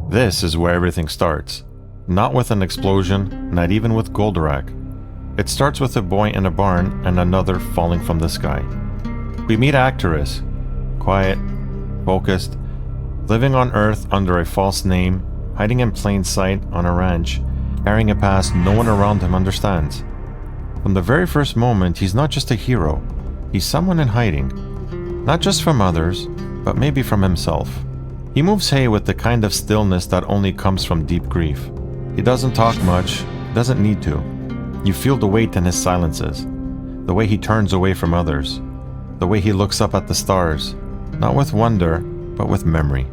This is where everything starts. Not with an explosion, not even with Goldorak. It starts with a boy in a barn and another falling from the sky. We meet Actarus, quiet, focused, living on Earth under a false name, hiding in plain sight on a ranch, carrying a past no one around him understands. From the very first moment, he's not just a hero, he's someone in hiding. Not just from others, but maybe from himself. He moves hay with the kind of stillness that only comes from deep grief. He doesn't talk much, doesn't need to. You feel the weight in his silences, the way he turns away from others, the way he looks up at the stars, not with wonder, but with memory.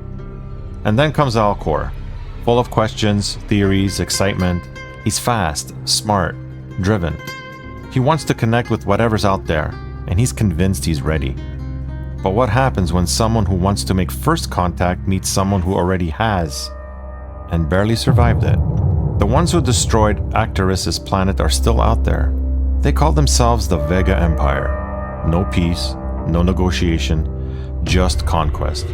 And then comes Alcor, full of questions, theories, excitement. He's fast, smart, driven. He wants to connect with whatever's out there, and he's convinced he's ready. But what happens when someone who wants to make first contact meets someone who already has, and barely survived it? The ones who destroyed Actarus' planet are still out there. They call themselves the Vega Empire. No peace, no negotiation, just conquest.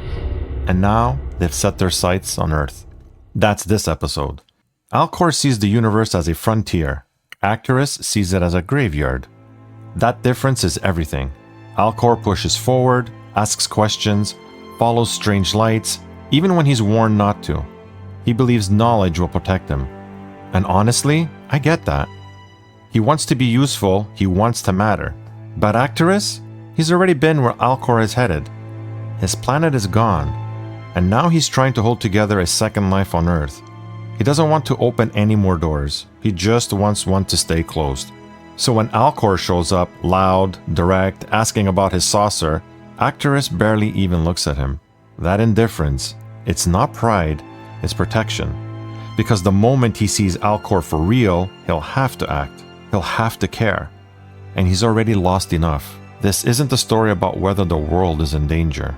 And now, they've set their sights on Earth. That's this episode. Alcor sees the universe as a frontier. Actarus sees it as a graveyard. That difference is everything. Alcor pushes forward, asks questions, follows strange lights, even when he's warned not to. He believes knowledge will protect him. And honestly, I get that. He wants to be useful, he wants to matter. But Actarus? He's already been where Alcor is headed. His planet is gone, and now he's trying to hold together a second life on Earth. He doesn't want to open any more doors, he just wants one to stay closed. So when Alcor shows up, loud, direct, asking about his saucer, Actarus barely even looks at him. That indifference, it's not pride, it's protection. Because the moment he sees Alcor for real, he'll have to act. He'll have to care. And he's already lost enough. This isn't a story about whether the world is in danger.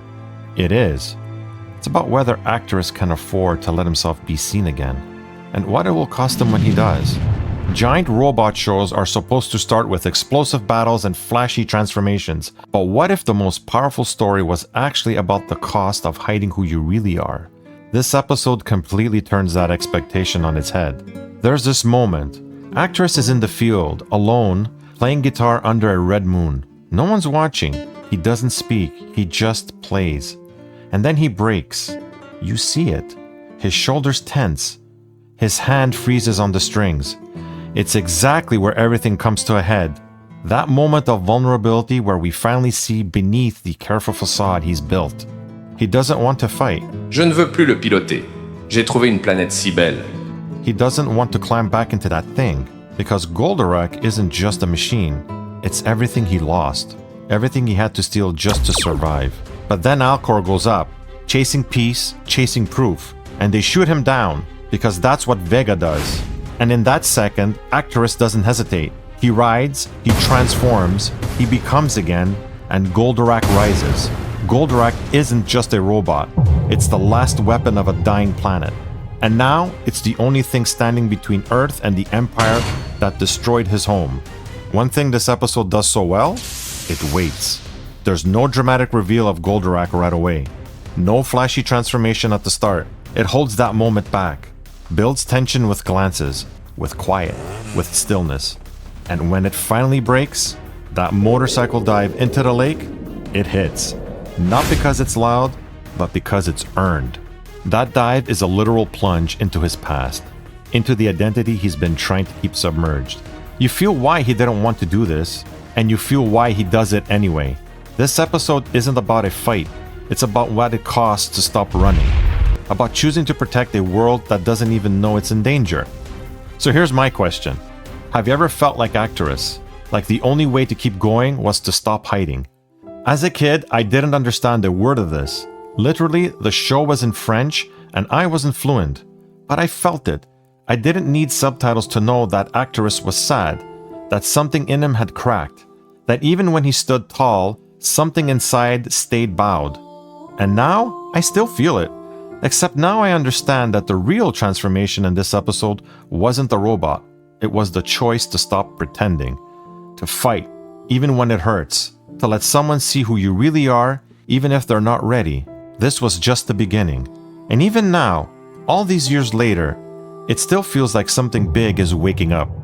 It is. It's about whether Actarus can afford to let himself be seen again, and what it will cost him when he does. Giant robot shows are supposed to start with explosive battles and flashy transformations, but what if the most powerful story was actually about the cost of hiding who you really are? This episode completely turns that expectation on its head. There's this moment. Actarus is in the field, alone, playing guitar under a red moon. No one's watching. He doesn't speak. He just plays. And then he breaks. You see it. His shoulders tense. His hand freezes on the strings. It's exactly where everything comes to a head. That moment of vulnerability where we finally see beneath the careful facade he's built. He doesn't want to fight. Je ne veux plus le piloter. J'ai trouvé une planète si belle. He doesn't want to climb back into that thing, because Goldorak isn't just a machine. It's everything he lost. Everything he had to steal just to survive. But then Alcor goes up, chasing peace, chasing proof, and they shoot him down, because that's what Vega does. And in that second, Actarus doesn't hesitate. He rides, he transforms, he becomes again, and Goldorak rises. Goldorak isn't just a robot. It's the last weapon of a dying planet. And now, it's the only thing standing between Earth and the Empire that destroyed his home. One thing this episode does so well? It waits. There's no dramatic reveal of Goldorak right away. No flashy transformation at the start. It holds that moment back. Builds tension with glances, with quiet, with stillness. And when it finally breaks, that motorcycle dive into the lake, it hits. Not because it's loud, but because it's earned. That dive is a literal plunge into his past, into the identity he's been trying to keep submerged. You feel why he didn't want to do this, and you feel why he does it anyway. This episode isn't about a fight, it's about what it costs to stop running. About choosing to protect a world that doesn't even know it's in danger. So here's my question. Have you ever felt like Actarus? Like the only way to keep going was to stop hiding? As a kid, I didn't understand a word of this. Literally, the show was in French and I wasn't fluent. But I felt it. I didn't need subtitles to know that Actarus was sad, that something in him had cracked, that even when he stood tall, something inside stayed bowed. And now, I still feel it. Except now I understand that the real transformation in this episode wasn't the robot. It was the choice to stop pretending, to fight, even when it hurts, to let someone see who you really are, even if they're not ready. This was just the beginning. And even now, All these years later, it still feels like something big is waking up.